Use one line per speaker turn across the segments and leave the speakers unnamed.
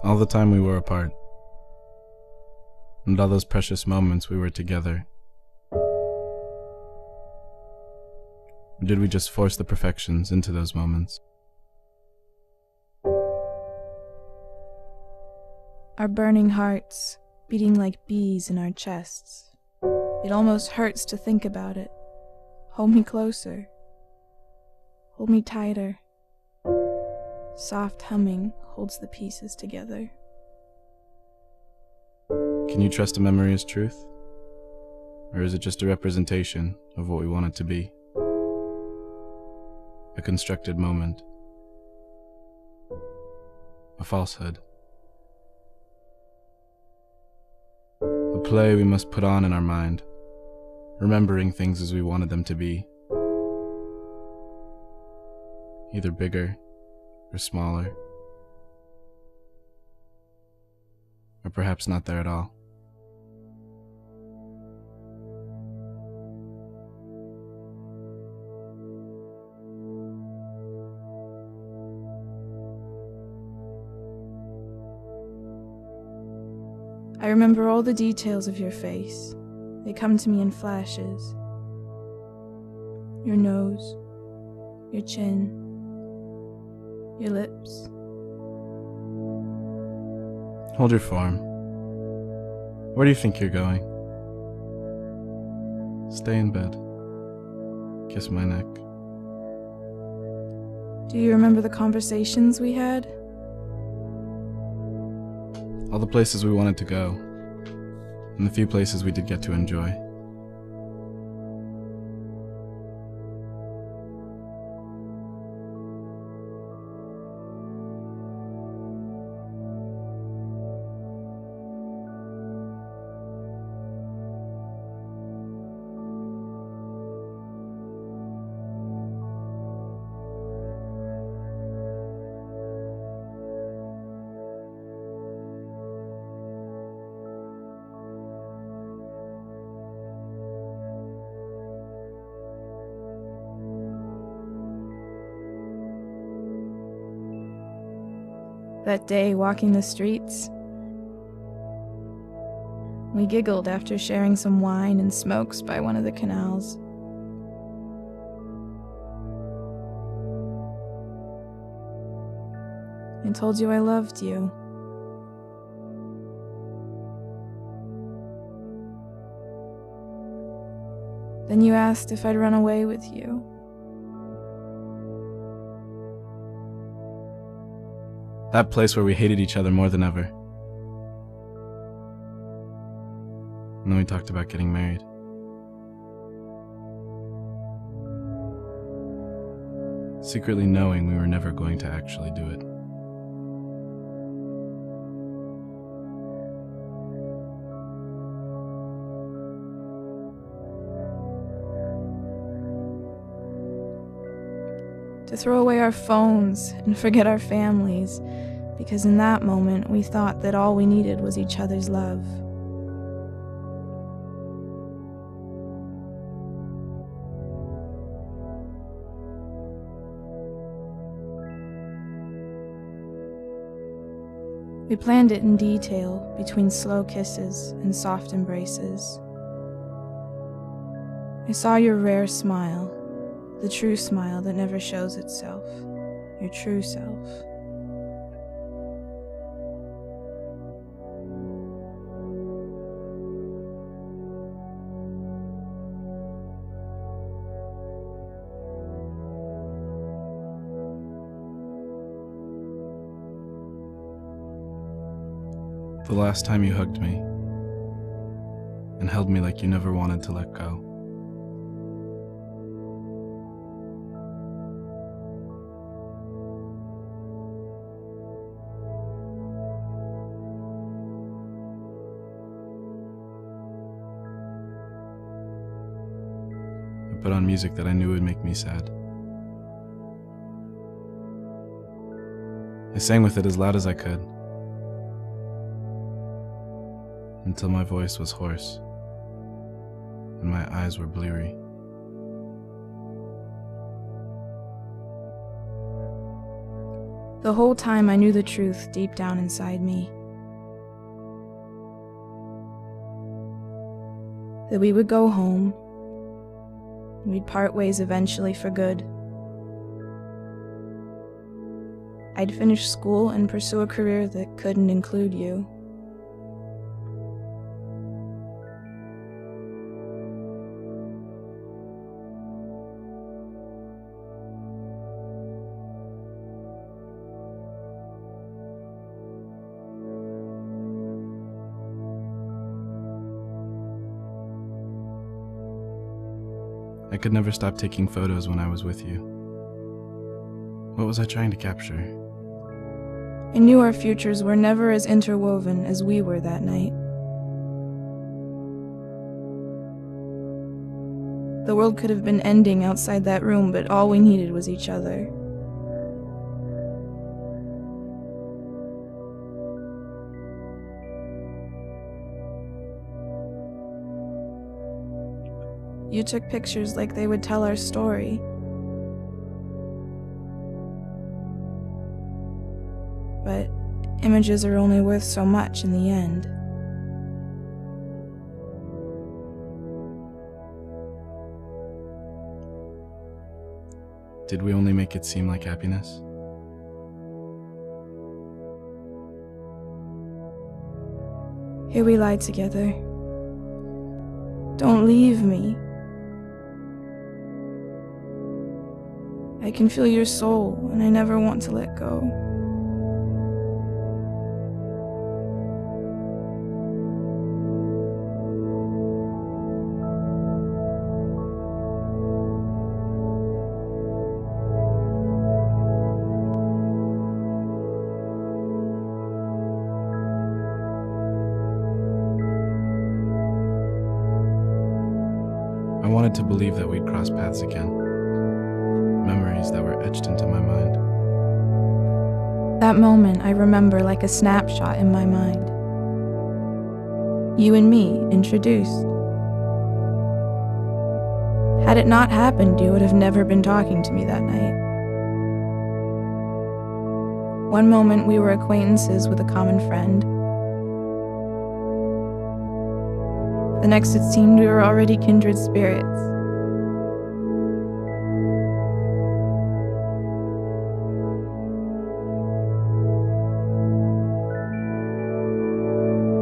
All the time we were apart, and all those precious moments we were together. Or did we just force the perfections into those moments?
Our burning hearts beating like bees in our chests. It almost hurts to think about it. Hold me closer. Hold me tighter. Soft humming holds the pieces together.
Can you trust a memory as truth? Or is it just a representation of what we want it to be? A constructed moment. A falsehood. A play we must put on in our mind, remembering things as we wanted them to be. Either bigger or smaller. Or perhaps not there at all.
I remember all the details of your face. They come to me in flashes. Your nose, your chin, your lips.
Hold your form. Where do you think you're going? Stay in bed. Kiss my neck.
Do you remember the conversations we had?
All the places we wanted to go, and the few places we did get to enjoy.
That day walking the streets, we giggled after sharing some wine and smokes by one of the canals. I told you I loved you. Then you asked if I'd run away with you.
That place where we hated each other more than ever. And then we talked about getting married. Secretly knowing we were never going to actually do it.
To throw away our phones and forget our families, because in that moment we thought that all we needed was each other's love. We planned it in detail between slow kisses and soft embraces. I saw your rare smile. The true smile that never shows itself, your true self.
The last time you hugged me and held me like you never wanted to let go. Put on music that I knew would make me sad. I sang with it as loud as I could, until my voice was hoarse and my eyes were bleary.
The whole time I knew the truth deep down inside me. That we would go home. We'd part ways eventually for good. I'd finish school and pursue a career that couldn't include you.
I could never stop taking photos when I was with you. What was I trying to capture?
I knew our futures were never as interwoven as we were that night. The world could have been ending outside that room, but all we needed was each other. You took pictures like they would tell our story. But images are only worth so much in the end.
Did we only make it seem like happiness?
Here we lie together. Don't leave me. I can feel your soul, and I never want to let go.
I wanted to believe that we'd cross paths again. Memories that were etched into my mind.
That moment I remember like a snapshot in my mind. You and me introduced. Had it not happened, you would have never been talking to me that night. One moment we were acquaintances with a common friend. The next it seemed we were already kindred spirits.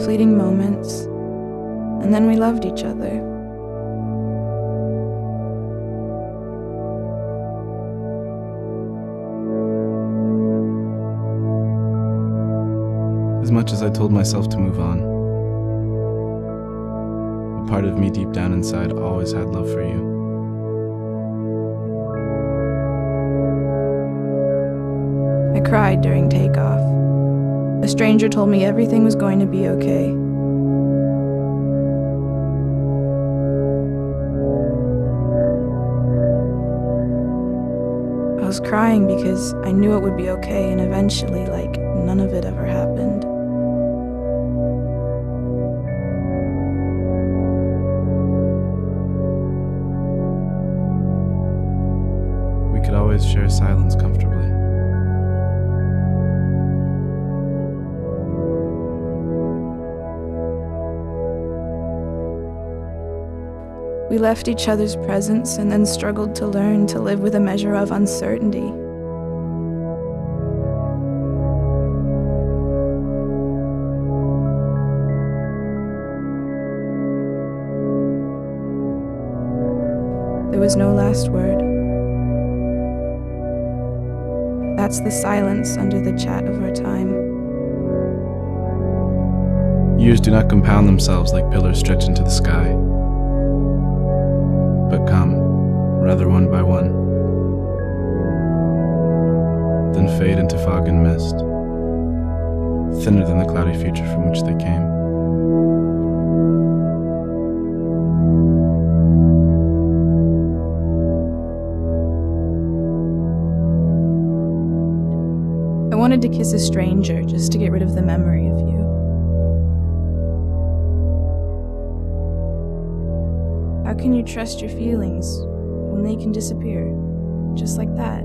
Fleeting moments, and then we loved each other.
As much as I told myself to move on, a part of me deep down inside always had love for you.
I cried during takeoff. A stranger told me everything was going to be okay. I was crying because I knew it would be okay, and eventually, like, none of it ever happened.
We could always share silence comfortably.
We left each other's presence and then struggled to learn to live with a measure of uncertainty. There was no last word. That's the silence under the chat of our time.
Years do not compound themselves like pillars stretched into the sky, but come, rather one by one, then fade into fog and mist, thinner than the cloudy future from which they came.
I wanted to kiss a stranger just to get rid of the memory of you. How can you trust your feelings when they can disappear, just like that?